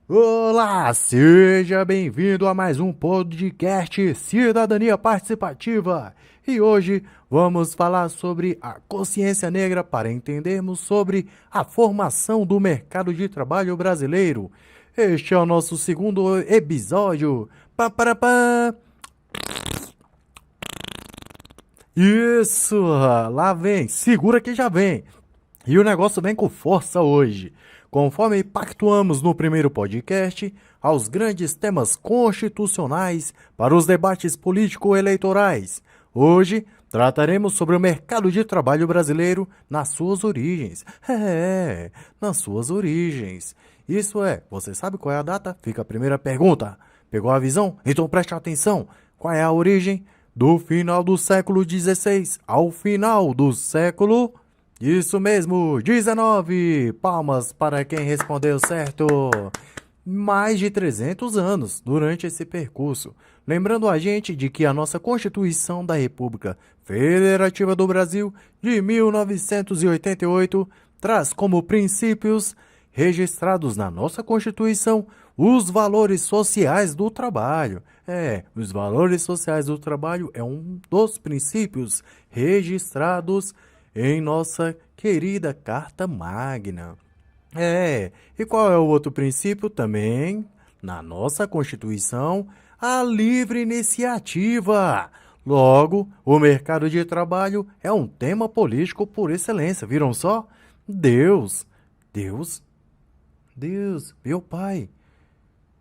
Olá, seja bem-vindo a mais um podcast Cidadania Participativa. E hoje vamos falar sobre a consciência negra para entendermos sobre a formação do mercado de trabalho brasileiro. Este é o nosso segundo episódio. Pá, para, pá. Isso, lá vem, segura que já vem. E o negócio vem com força hoje. Conforme pactuamos no primeiro podcast, aos grandes temas constitucionais para os debates político-eleitorais. Hoje trataremos sobre o mercado de trabalho brasileiro nas suas origens. Nas suas origens. Isso é, você sabe qual é a data? Fica a primeira pergunta. Pegou a visão? Então preste atenção. Qual é a origem? Do final do século XVI ao final do século... Isso mesmo, 19! Palmas para quem respondeu certo! Mais de 300 anos durante esse percurso. Lembrando a gente de que a nossa Constituição da República Federativa do Brasil, de 1988, traz como princípios registrados na nossa Constituição os valores sociais do trabalho. Os valores sociais do trabalho é um dos princípios registrados em nossa querida Carta Magna. E qual é o outro princípio também? Na nossa Constituição, a livre iniciativa. Logo, o mercado de trabalho é um tema político por excelência. Viram só? Deus, meu pai.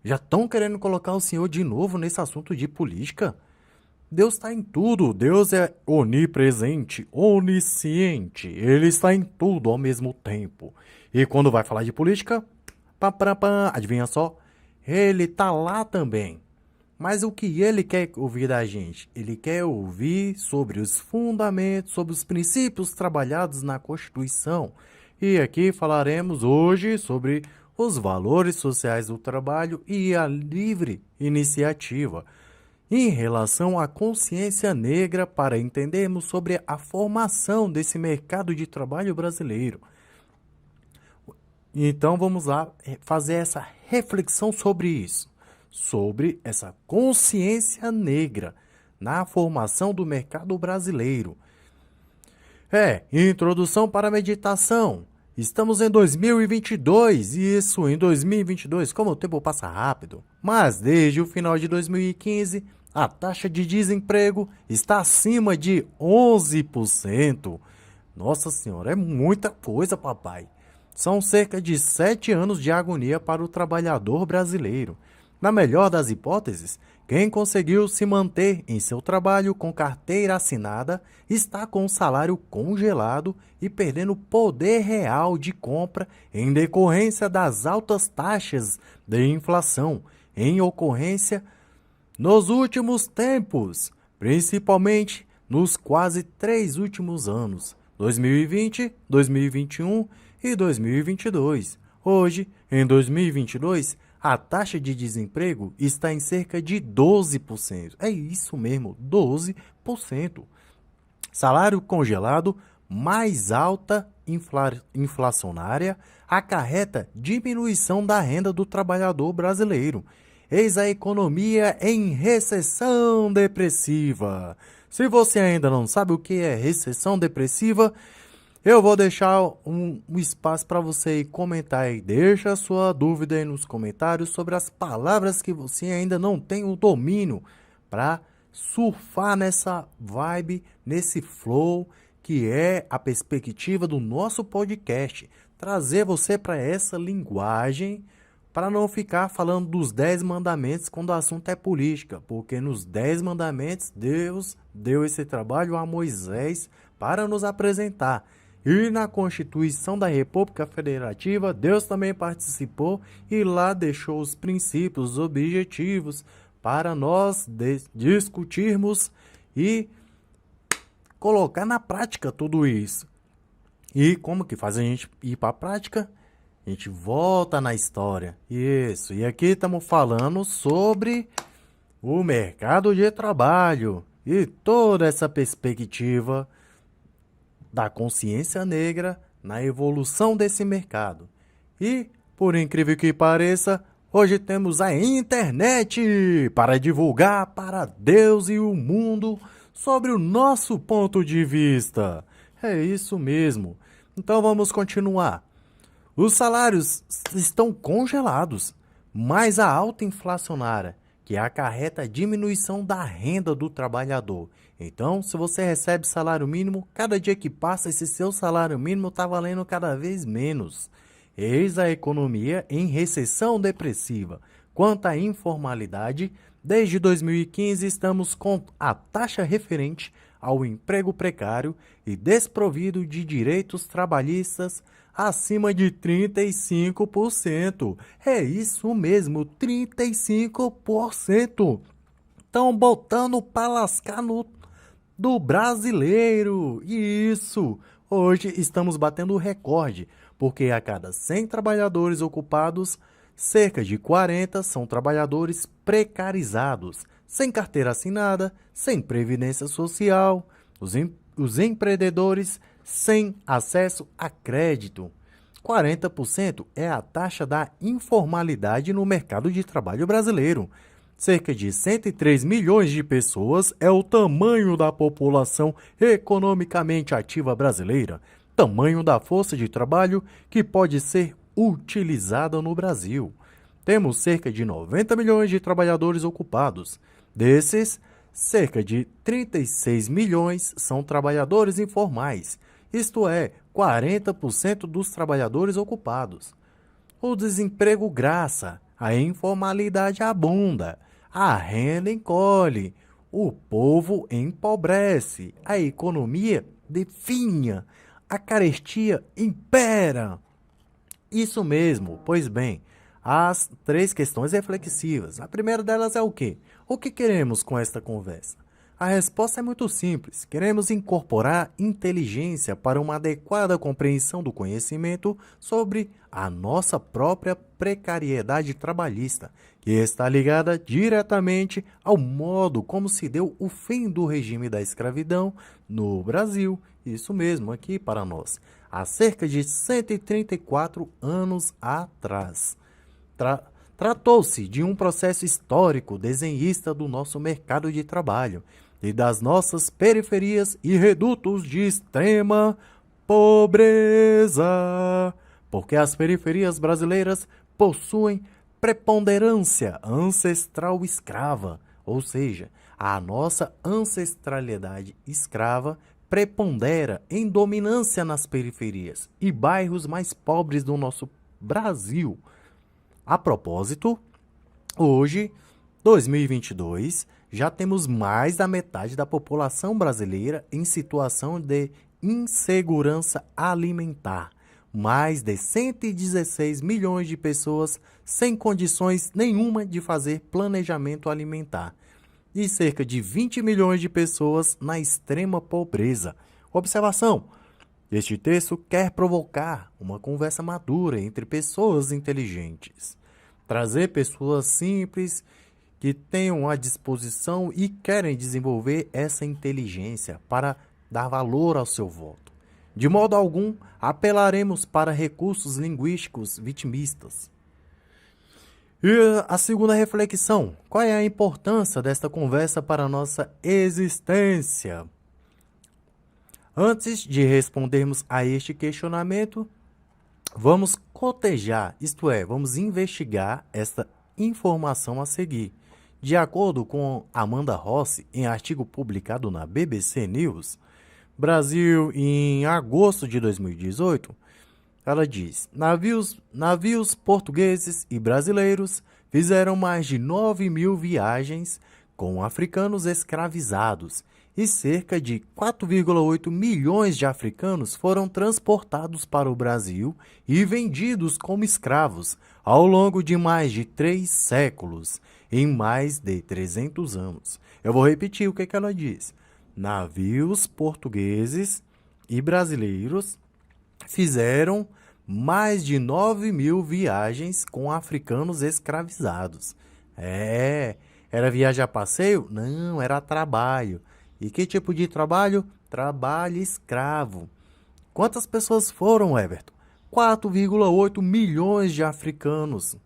Já estão querendo colocar o senhor de novo nesse assunto de política? Deus está em tudo, Deus é onipresente, onisciente, Ele está em tudo ao mesmo tempo. E quando vai falar de política, adivinha só, Ele está lá também. Mas o que Ele quer ouvir da gente? Ele quer ouvir sobre os fundamentos, sobre os princípios trabalhados na Constituição. E aqui falaremos hoje sobre os valores sociais do trabalho e a livre iniciativa. Em relação à consciência negra, para entendermos sobre a formação desse mercado de trabalho brasileiro. Então vamos lá fazer essa reflexão sobre isso, sobre essa consciência negra na formação do mercado brasileiro. Introdução para a meditação. Estamos em 2022, isso, em 2022, como o tempo passa rápido. Mas desde o final de 2015... a taxa de desemprego está acima de 11%. Nossa senhora, é muita coisa, papai. São cerca de 7 anos de agonia para o trabalhador brasileiro. Na melhor das hipóteses, quem conseguiu se manter em seu trabalho com carteira assinada está com o salário congelado e perdendo poder real de compra em decorrência das altas taxas de inflação, em ocorrência nos últimos tempos, principalmente nos quase 3 últimos anos, 2020, 2021 e 2022. Hoje, em 2022, a taxa de desemprego está em cerca de 12%. É isso mesmo, 12%. Salário congelado, mais alta inflacionária, acarreta diminuição da renda do trabalhador brasileiro. Eis a economia em recessão depressiva. Se você ainda não sabe o que é recessão depressiva, eu vou deixar um espaço para você comentar aí. Deixa a sua dúvida aí nos comentários sobre as palavras que você ainda não tem o domínio para surfar nessa vibe, nesse flow que é a perspectiva do nosso podcast. Trazer você para essa linguagem para não ficar falando dos 10 mandamentos quando o assunto é política, porque nos 10 mandamentos Deus deu esse trabalho a Moisés para nos apresentar. E na Constituição da República Federativa, Deus também participou e lá deixou os princípios, os objetivos para nós discutirmos e colocar na prática tudo isso. E como que faz a gente ir para a prática? A gente volta na história. Isso. E aqui estamos falando sobre o mercado de trabalho e toda essa perspectiva da consciência negra na evolução desse mercado. E Por incrível que pareça, hoje temos a internet para divulgar para Deus e o mundo sobre o nosso ponto de vista. É isso mesmo. Então vamos continuar. Os salários estão congelados, mas a alta inflacionária, que acarreta a diminuição da renda do trabalhador. Então, se você recebe salário mínimo, cada dia que passa, esse seu salário mínimo está valendo cada vez menos. Eis a economia em recessão depressiva. Quanto à informalidade, desde 2015 estamos com a taxa referente ao emprego precário e desprovido de direitos trabalhistas acima de 35%. É isso mesmo, 35%. Estão botando para lascar no do brasileiro. Isso! Hoje estamos batendo o recorde, porque a cada 100 trabalhadores ocupados, cerca de 40 são trabalhadores precarizados, sem carteira assinada, sem previdência social, os empreendedores sem acesso a crédito. 40% é a taxa da informalidade no mercado de trabalho brasileiro. Cerca de 103 milhões de pessoas é o tamanho da população economicamente ativa brasileira, tamanho da força de trabalho que pode ser utilizada no Brasil. Temos cerca de 90 milhões de trabalhadores ocupados. Desses, cerca de 36 milhões são trabalhadores informais, isto é, 40% dos trabalhadores ocupados. O desemprego graça, a informalidade abunda, a renda encolhe, o povo empobrece, a economia definha, a carestia impera. Isso mesmo, pois bem, as 3 questões reflexivas. A primeira delas é o quê? O que queremos com esta conversa? A resposta é muito simples. Queremos incorporar inteligência para uma adequada compreensão do conhecimento sobre a nossa própria precariedade trabalhista, que está ligada diretamente ao modo como se deu o fim do regime da escravidão no Brasil. Isso mesmo, aqui para nós, há cerca de 134 anos atrás. Tratou-se de um processo histórico desenhista do nosso mercado de trabalho e das nossas periferias e redutos de extrema pobreza, porque as periferias brasileiras possuem preponderância ancestral escrava, ou seja, a nossa ancestralidade escrava prepondera em dominância nas periferias e bairros mais pobres do nosso Brasil. A propósito, hoje, 2022, já temos mais da metade da população brasileira em situação de insegurança alimentar. Mais de 116 milhões de pessoas sem condições nenhuma de fazer planejamento alimentar. E cerca de 20 milhões de pessoas na extrema pobreza. Observação: este texto quer provocar uma conversa madura entre pessoas inteligentes. Trazer pessoas simples que tenham a disposição e querem desenvolver essa inteligência para dar valor ao seu voto. De modo algum, apelaremos para recursos linguísticos vitimistas. E a segunda reflexão: qual é a importância desta conversa para a nossa existência? Antes de respondermos a este questionamento, vamos cotejar, isto é, vamos investigar esta informação a seguir. De acordo com Amanda Rossi, em artigo publicado na BBC News, Brasil, em agosto de 2018, ela diz: navios portugueses e brasileiros fizeram mais de 9 mil viagens com africanos escravizados e cerca de 4,8 milhões de africanos foram transportados para o Brasil e vendidos como escravos ao longo de mais de 3 séculos, em mais de 300 anos. Eu vou repetir o que ela diz. Navios portugueses e brasileiros fizeram mais de 9 mil viagens com africanos escravizados. Era viagem a passeio? Não, era trabalho. E que tipo de trabalho? Trabalho escravo. Quantas pessoas foram, Everton? 4,8 milhões de africanos.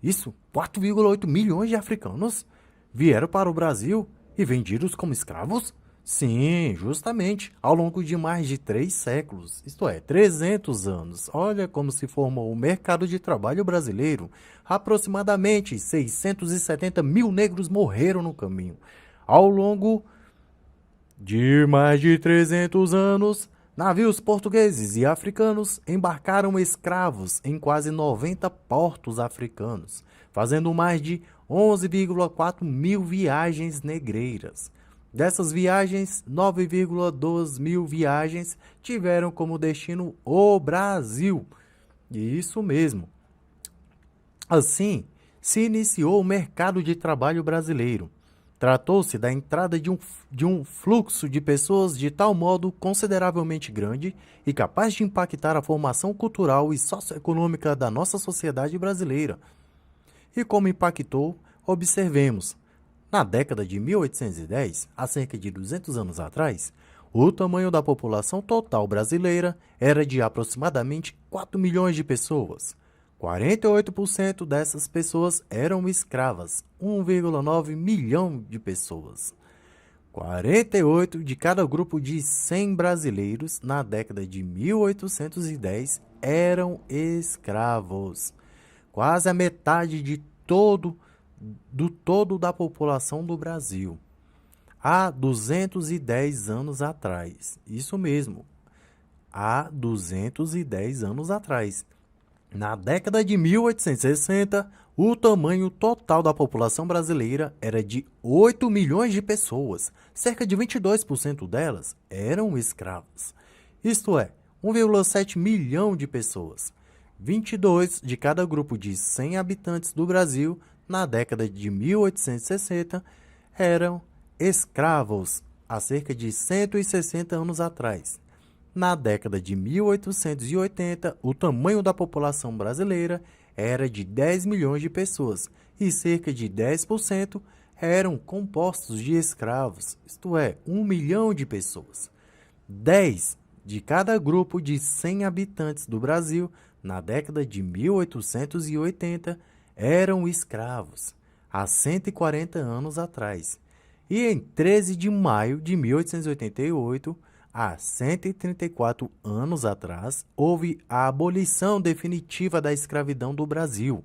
Isso, 4,8 milhões de africanos vieram para o Brasil e vendidos como escravos? Sim, justamente, ao longo de mais de 3 séculos, isto é, 300 anos. Olha como se formou o mercado de trabalho brasileiro. Aproximadamente 670 mil negros morreram no caminho. Ao longo de mais de 300 anos, navios portugueses e africanos embarcaram escravos em quase 90 portos africanos, fazendo mais de 11,4 mil viagens negreiras. Dessas viagens, 9,2 mil viagens tiveram como destino o Brasil. Isso mesmo. Assim, se iniciou o mercado de trabalho brasileiro. Tratou-se da entrada de um fluxo de pessoas de tal modo consideravelmente grande e capaz de impactar a formação cultural e socioeconômica da nossa sociedade brasileira. E como impactou, observemos. Na década de 1810, há cerca de 200 anos atrás, o tamanho da população total brasileira era de aproximadamente 4 milhões de pessoas. 48% dessas pessoas eram escravas, 1,9 milhão de pessoas. 48 de cada grupo de 100 brasileiros na década de 1810 eram escravos. Quase a metade do todo da população do Brasil. Há 210 anos atrás. Isso mesmo. Há 210 anos atrás. Na década de 1860, o tamanho total da população brasileira era de 8 milhões de pessoas. Cerca de 22% delas eram escravas. Isto é, 1,7 milhão de pessoas. 22 de cada grupo de 100 habitantes do Brasil, na década de 1860, eram escravos, há cerca de 160 anos atrás. Na década de 1880, o tamanho da população brasileira era de 10 milhões de pessoas e cerca de 10% eram compostos de escravos, isto é, 1 milhão de pessoas. 10 de cada grupo de 100 habitantes do Brasil, na década de 1880, eram escravos, há 140 anos atrás. E em 13 de maio de 1888, há 134 anos atrás, houve a abolição definitiva da escravidão do Brasil,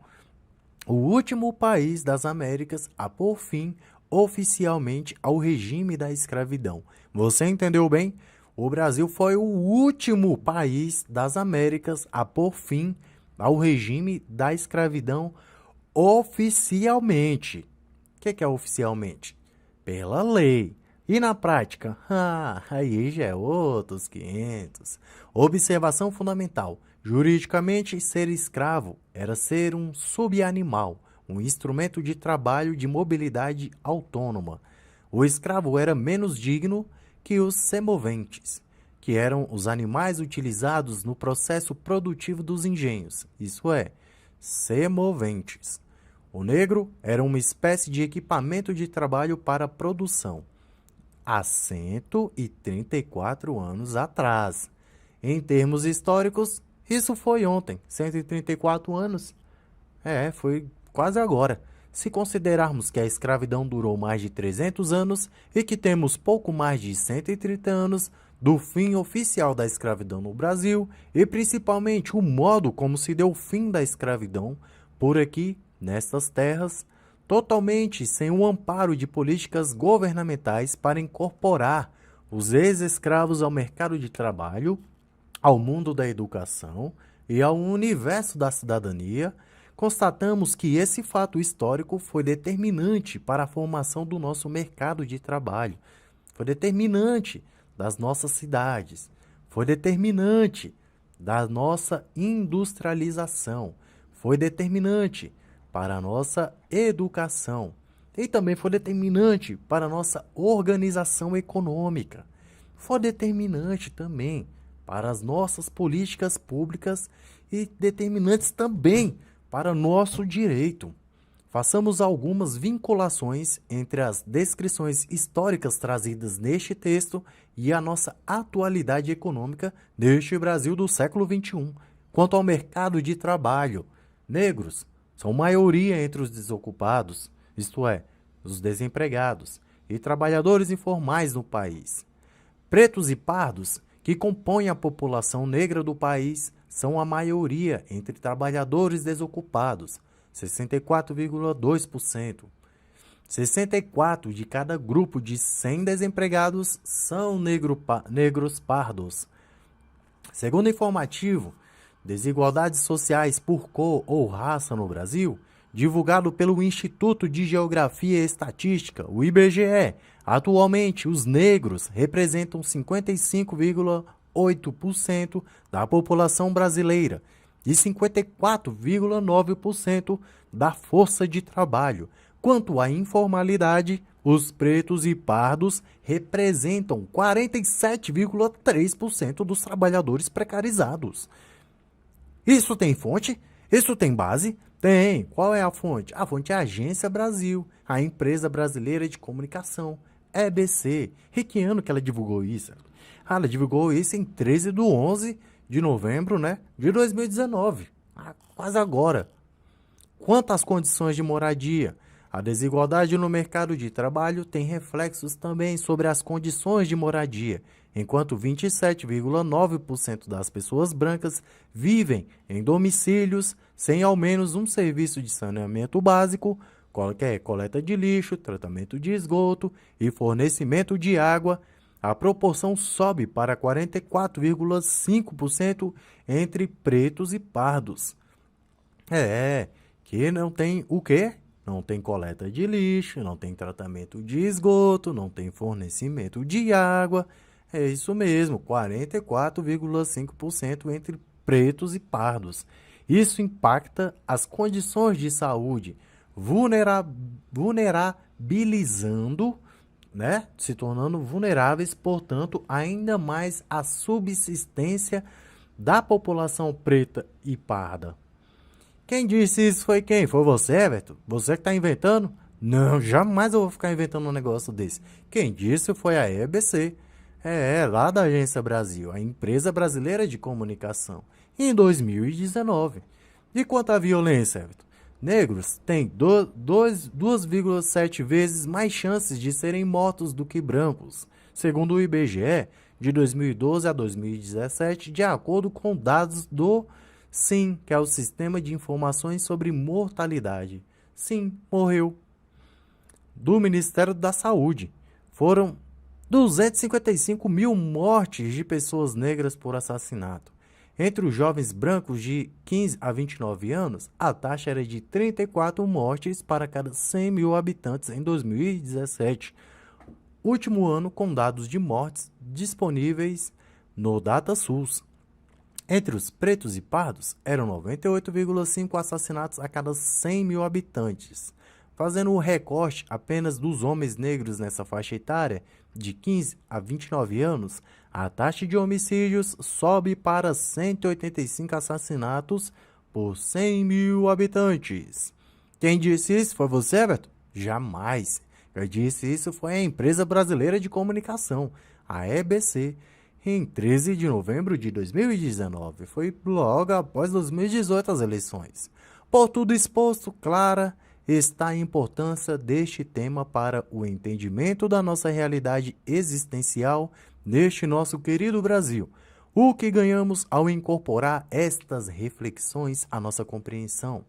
o último país das Américas a pôr fim oficialmente ao regime da escravidão. Você entendeu bem? O Brasil foi o último país das Américas a pôr fim ao regime da escravidão oficialmente. O que é oficialmente? Pela lei. E na prática? Aí já é outros 500. Observação fundamental. Juridicamente, ser escravo era ser um subanimal, um instrumento de trabalho de mobilidade autônoma. O escravo era menos digno que os semoventes, que eram os animais utilizados no processo produtivo dos engenhos, isso é, semoventes. O negro era uma espécie de equipamento de trabalho para a produção. Há 134 anos atrás. Em termos históricos, isso foi ontem, 134 anos. Foi quase agora. Se considerarmos que a escravidão durou mais de 300 anos e que temos pouco mais de 130 anos do fim oficial da escravidão no Brasil e principalmente o modo como se deu o fim da escravidão por aqui, nestas terras, totalmente sem o amparo de políticas governamentais para incorporar os ex-escravos ao mercado de trabalho, ao mundo da educação e ao universo da cidadania, constatamos que esse fato histórico foi determinante para a formação do nosso mercado de trabalho, foi determinante das nossas cidades, foi determinante da nossa industrialização, foi determinante para a nossa educação e também foi determinante para a nossa organização econômica, foi determinante também para as nossas políticas públicas e determinantes também para nosso direito. Façamos algumas vinculações entre as descrições históricas trazidas neste texto e a nossa atualidade econômica deste Brasil do século XXI. Quanto ao mercado de trabalho, negros são maioria entre os desocupados, isto é, os desempregados, e trabalhadores informais no país. Pretos e pardos, que compõem a população negra do país, são a maioria entre trabalhadores desocupados, 64,2%. 64 de cada grupo de 100 desempregados são negros pardos. Segundo o informativo Desigualdades Sociais por Cor ou Raça no Brasil, divulgado pelo Instituto de Geografia e Estatística, o IBGE, atualmente os negros representam 55,8% da população brasileira e 54,9% da força de trabalho. Quanto à informalidade, os pretos e pardos representam 47,3% dos trabalhadores precarizados. Isso tem fonte? Isso tem base? Tem. Qual é a fonte? A fonte é a Agência Brasil, a empresa brasileira de comunicação, EBC. E que ano que ela divulgou isso? Ela divulgou isso em 13 de 11 de novembro, de 2019. Quase agora. Quanto às condições de moradia, a desigualdade no mercado de trabalho tem reflexos também sobre as condições de moradia, enquanto 27,9% das pessoas brancas vivem em domicílios sem ao menos um serviço de saneamento básico, coleta de lixo, tratamento de esgoto e fornecimento de água. A proporção sobe para 44,5% entre pretos e pardos. Que não tem o quê? Não tem coleta de lixo, não tem tratamento de esgoto, não tem fornecimento de água. É isso mesmo, 44,5% entre pretos e pardos. Isso impacta as condições de saúde, vulnerabilizando, se tornando vulneráveis, portanto, ainda mais a subsistência da população preta e parda. Quem disse isso foi quem? Foi você, Everton? Você que está inventando? Não, jamais eu vou ficar inventando um negócio desse. Quem disse foi a EBC. Lá da Agência Brasil, a empresa brasileira de comunicação, em 2019. E quanto à violência, Everton? Negros têm 2,7 vezes mais chances de serem mortos do que brancos, segundo o IBGE, de 2012 a 2017, de acordo com dados do SIM, que é o Sistema de Informações sobre Mortalidade. Sim, morreu. Do Ministério da Saúde. Foram 255 mil mortes de pessoas negras por assassinato. Entre os jovens brancos de 15 a 29 anos, a taxa era de 34 mortes para cada 100 mil habitantes em 2017, último ano com dados de mortes disponíveis no DataSUS. Entre os pretos e pardos, eram 98,5 assassinatos a cada 100 mil habitantes. Fazendo o recorte apenas dos homens negros nessa faixa etária, de 15 a 29 anos, a taxa de homicídios sobe para 185 assassinatos por 100 mil habitantes. Quem disse isso foi você, Everton? Jamais. Quem disse isso foi a Empresa Brasileira de Comunicação, a EBC, em 13 de novembro de 2019. Foi logo após 2018 as eleições. Por tudo exposto, clara está a importância deste tema para o entendimento da nossa realidade existencial neste nosso querido Brasil. O que ganhamos ao incorporar estas reflexões à nossa compreensão?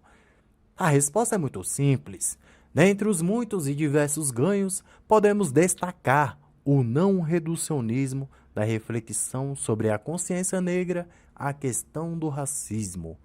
A resposta é muito simples. Dentre os muitos e diversos ganhos, podemos destacar o não reducionismo da reflexão sobre a consciência negra, a questão do racismo.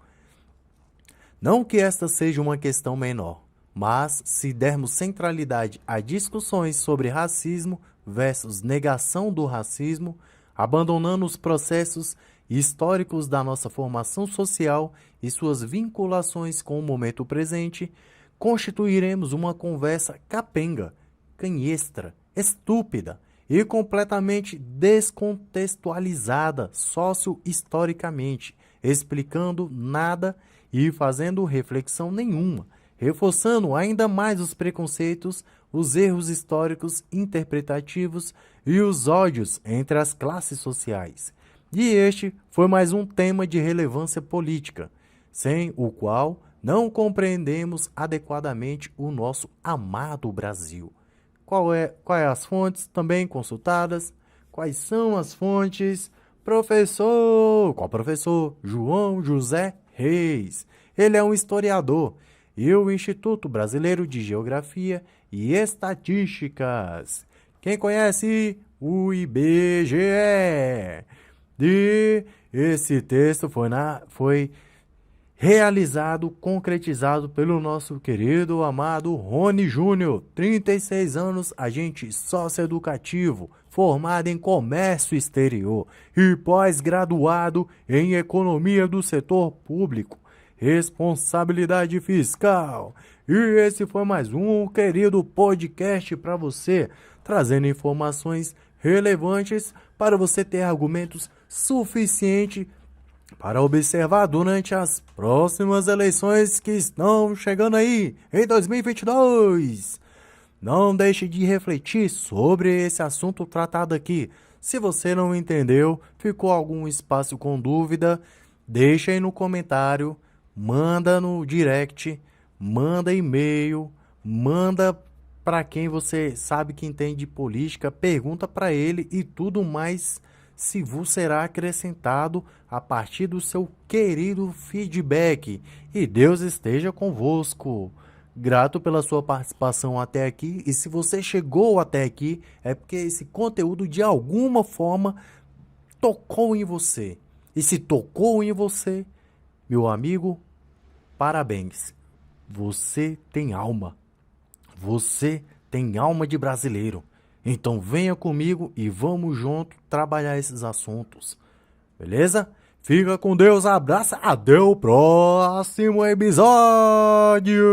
Não que esta seja uma questão menor, mas se dermos centralidade a discussões sobre racismo versus negação do racismo, abandonando os processos históricos da nossa formação social e suas vinculações com o momento presente, constituiremos uma conversa capenga, canhestra, estúpida e completamente descontextualizada socio-historicamente, explicando nada e fazendo reflexão nenhuma, reforçando ainda mais os preconceitos, os erros históricos interpretativos e os ódios entre as classes sociais. E este foi mais um tema de relevância política, sem o qual não compreendemos adequadamente o nosso amado Brasil. Quais as fontes também consultadas? Quais são as fontes? Professor! Qual professor? João José Reis. Ele é um historiador e o Instituto Brasileiro de Geografia e Estatísticas. Quem conhece o IBGE? E esse texto foi realizado, concretizado pelo nosso querido, amado Rony Júnior, 36 anos, agente socioeducativo, formado em comércio exterior e pós-graduado em economia do setor público, responsabilidade fiscal. E esse foi mais um querido podcast para você, trazendo informações relevantes para você ter argumentos suficientes para observar durante as próximas eleições que estão chegando aí em 2022. Não deixe de refletir sobre esse assunto tratado aqui. Se você não entendeu, ficou algum espaço com dúvida, deixa aí no comentário, manda no direct, manda e-mail, manda para quem você sabe que entende de política, pergunta para ele e tudo mais se vos será acrescentado a partir do seu querido feedback. E Deus esteja convosco. Grato pela sua participação até aqui. E se você chegou até aqui, é porque esse conteúdo de alguma forma tocou em você. E se tocou em você, meu amigo, parabéns. Você tem alma. Você tem alma de brasileiro. Então venha comigo e vamos junto trabalhar esses assuntos. Beleza? Fica com Deus, abraça, até o próximo episódio.